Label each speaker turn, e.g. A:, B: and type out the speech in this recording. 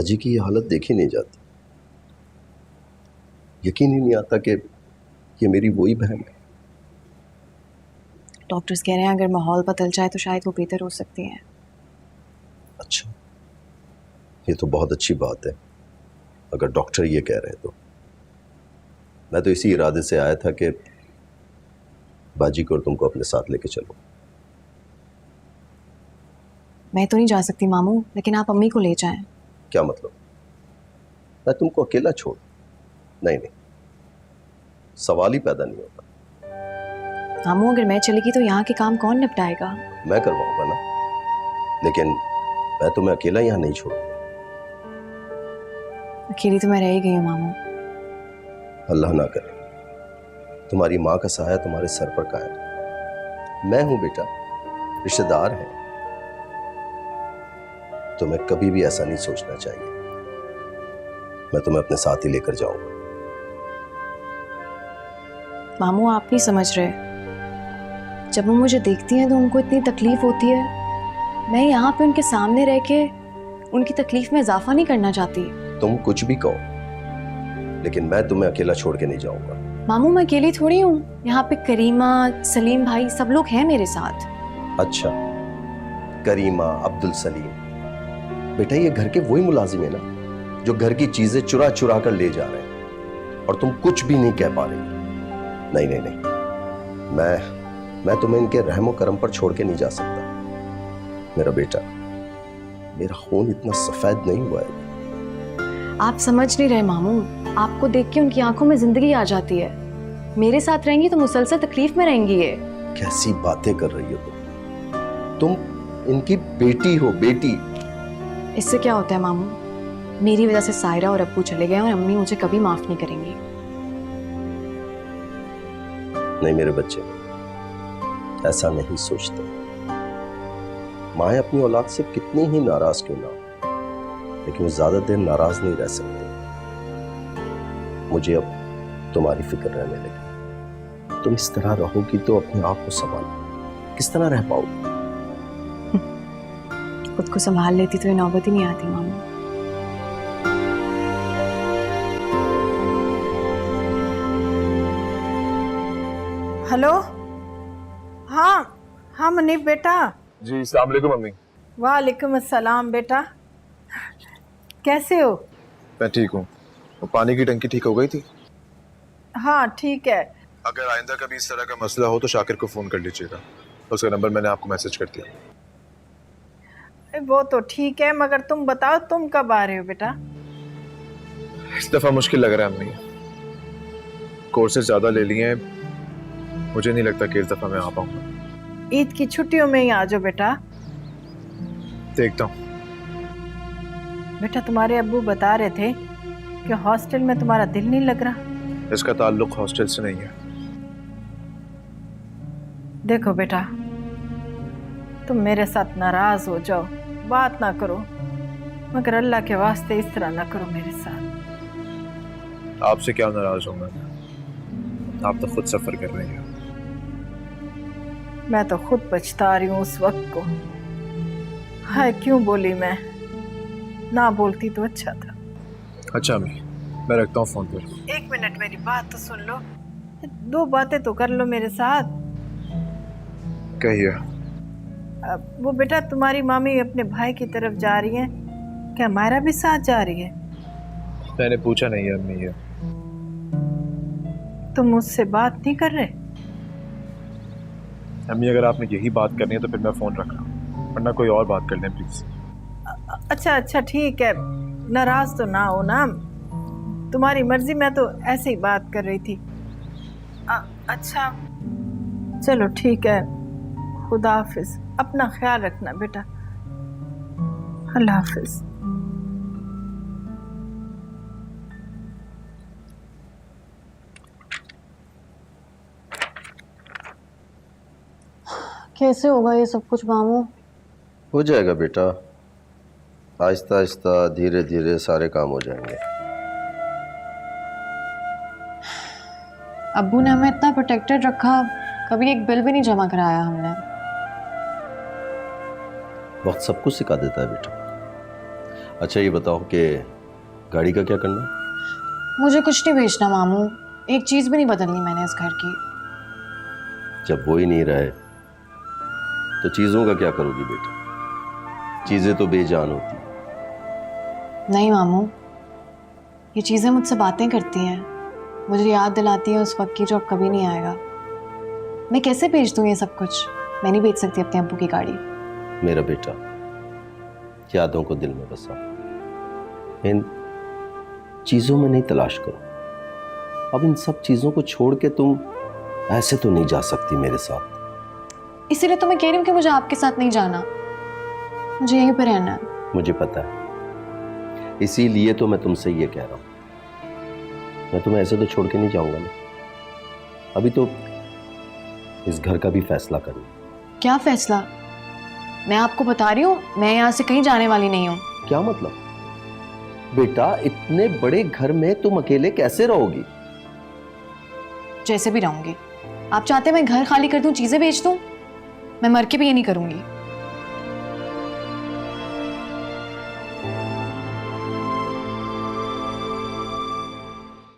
A: बाजी की ये हालत देखी नहीं जाती। यकीन ही नहीं आता कि ये मेरी वही बहन है।
B: डॉक्टर्स कह रहे हैं अगर माहौल बदल जाए तो शायद वो बेहतर हो सकती हैं।
A: अच्छा, ये तो बहुत अच्छी बात है अगर डॉक्टर ये कह रहे हैं तो। मैं तो इसी इरादे से आया था कि बाजी को और तुमको अपने साथ लेके चलो।
B: मैं तो नहीं जा सकती मामू, लेकिन आप अम्मी को ले जाएं।
A: क्या मतलब? मैं तुमको अकेला छोड़? नहीं नहीं, सवाल ही पैदा नहीं होता।
B: मामू अगर मैं चलेगी तो यहाँ के काम कौन निपटाएगा?
A: मैं करवाऊंगा ना, लेकिन मैं तुम्हें अकेला यहाँ नहीं छोड़ूंगा।
B: अकेली तो मैं रह ही गई हूँ मामू।
A: अल्लाह ना करे, तुम्हारी माँ का साया तुम्हारे सर पर कायम। मैं हूं बेटा, रिश्तेदार हैं। तुम्हें कभी भी ऐसा नहीं सोचना चाहिए। मैं तुम्हें अपने साथ ही लेकर जाऊंगा।
B: मामू आप नहीं समझ रहे, जब वो मुझे देखती हैं तो उनको इतनी तकलीफ होती है। मैं यहाँ पे उनके सामने रह के उनकी तकलीफ में इजाफा नहीं करना चाहती।
A: तुम कुछ भी कहो, लेकिन मैं तुम्हें अकेला छोड़ के नहीं जाऊंगा।
B: मामू मैं अकेली थोड़ी हूँ, यहाँ पे करीमा, सलीम भाई सब लोग हैं मेरे साथ।
A: अच्छा, करीमा, अब्दुल सलीम, बेटा ये घर के वही मुलाजिम है ना जो घर की चीजें चुरा चुरा कर ले जा रहे हैं, और तुम कुछ भी नहीं कह पा रही। नहीं नहीं नहीं, मैं तुम्हें इनके रहमो करम पर छोड़ के नहीं जा सकता। मेरा बेटा, मेरा खून इतना सफेद नहीं हुआ है।
B: आप समझ नहीं रहे मामू, आपको देख के उनकी आंखों में जिंदगी आ जाती है। मेरे साथ रहेंगी तो मुसलसल तकलीफ में रहेंगी ये।
A: कैसी बातें कर रही हो तुम इनकी बेटी हो, बेटी।
B: इससे क्या होता है मामू, मेरी वजह से सायरा और अब्बू चले गए और अम्मी मुझे कभी माफ नहीं करेंगी।
A: नहीं मेरे बच्चे, ऐसा नहीं सोचते। माए अपनी औलाद से कितनी ही नाराज क्यों ना हो, लेकिन वो ज्यादा देर नाराज नहीं रह सकते। मुझे अब तुम्हारी फिक्र रहने लगी। तुम इस तरह रहोगी तो अपने आप को संभालो, किस तरह रह पाओगी?
B: खुद को संभाल लेती तो ये नौबत ही नहीं आती मामू।
C: हेलो, हाँ हाँ मुनीब बेटा।
D: जी अस्सलाम वालेकुम अम्मी।
C: वालेकुम अस्सलाम बेटा, कैसे हो?
D: मैं ठीक हूँ। वो पानी की टंकी ठीक हो गई थी?
C: हाँ ठीक है।
D: अगर आइंदा कभी इस तरह का मसला हो तो शाकिर को फ़ोन कर लीजिएगा, उसका नंबर मैंने आपको मैसेज कर दिया।
C: वो तो ठीक है, मगर तुम बताओ तुम कब आ रहे हो बेटा?
D: इस दफ़ा मुश्किल लग रहा है अम्मी, कोर्सेज ज़्यादा ले लिए हैं, मुझे नहीं लगता कि इस दफ़ा मैं आ पाऊँगा।
C: ईद की छुट्टियों में ही आ जाओ बेटा।
D: देखता हूँ।
C: बेटा तुम्हारे अब्बू बता रहे थे कि हॉस्टल में तुम्हारा दिल नहीं लग रहा।
D: इसका ताल्लुक हॉस्टल से नहीं है।
C: देखो बेटा, तुम मेरे साथ नाराज हो जाओ, बात ना करो, मगर अल्लाह के वास्ते इस तरह ना करो मेरे साथ।
D: आपसे क्या नाराज हूँ मैं? आप तो खुद सफ़र कर रही हैं।
C: मैं तो खुद पछता रही हूँ उस वक्त को। हाय क्यों बोली मैं, ना बोलती तो अच्छा था।
D: अच्छा अम्मी, मैं रखता हूँ फ़ोन पर।
C: 1 मिनट मेरी बात तो सुन लो, 2 बातें तो कर लो मेरे साथ।
D: कहिए।
C: वो बेटा तुम्हारी मामी अपने भाई की तरफ जा रही है, क्या मायरा भी साथ जा रही है?
D: मैंने पूछा नहीं है अम्मी। ये
C: तुम मुझसे बात नहीं कर रहे?
D: अम्मी अगर आपने यही बात करनी है तो फिर मैं फ़ोन रख रहा हूँ, वरना कोई और बात कर लें प्लीज़।
C: अच्छा अच्छा ठीक है, नाराज तो ना हो ना, तुम्हारी मर्जी, मैं तो ऐसे ही बात कर रही थी। अच्छा चलो ठीक है, खुदा हाफिज, अपना ख्याल रखना बेटा। अल्लाह हाफिज।
B: कैसे होगा ये सब कुछ मामू?
A: हो जाएगा बेटा, आहिस्ता आहिस्ता धीरे धीरे सारे काम हो जाएंगे।
B: अब्बू ने हमें इतना प्रोटेक्टेड रखा, कभी एक बिल भी नहीं जमा कराया हमने।
A: वक्त सब कुछ सिखा देता है बेटा। अच्छा ये बताओ कि गाड़ी का क्या करना है?
B: मुझे कुछ नहीं बेचना मामू, एक चीज़ भी नहीं बदलनी मैंने इस घर की।
A: जब वो ही नहीं रहे तो चीजों का क्या करोगी बेटा? चीजें तो बेजान होती।
B: नहीं मामू, ये चीज़ें मुझसे बातें करती हैं, मुझे याद दिलाती हैं उस वक्त की जो अब कभी नहीं आएगा। मैं कैसे बेच दूँ ये सब कुछ? मैं नहीं बेच सकती अपने अब्बू की गाड़ी।
A: मेरा बेटा, यादों को दिल में बसा, इन चीजों में नहीं तलाश करो। अब इन सब चीजों को छोड़ के तुम ऐसे तो नहीं जा सकती मेरे साथ।
B: इसीलिए तो मैं कह रही हूँ कि मुझे आपके साथ नहीं जाना, मुझे यहीं पर रहना है।
A: मुझे पता है, इसीलिए तो मैं तुमसे ये कह रहा हूं। मैं तुम्हें ऐसे तो छोड़ के नहीं जाऊंगा ना। अभी तो इस घर का भी फैसला करना।
B: क्या फैसला? मैं आपको बता रही हूँ, मैं यहाँ से कहीं जाने वाली नहीं हूँ।
A: क्या मतलब? बेटा, इतने बड़े घर में तुम अकेले कैसे रहोगी?
B: जैसे भी रहूंगी। आप चाहते हैं मैं घर खाली कर दूं, चीजें बेच दूं? मैं मर के भी ये नहीं करूंगी।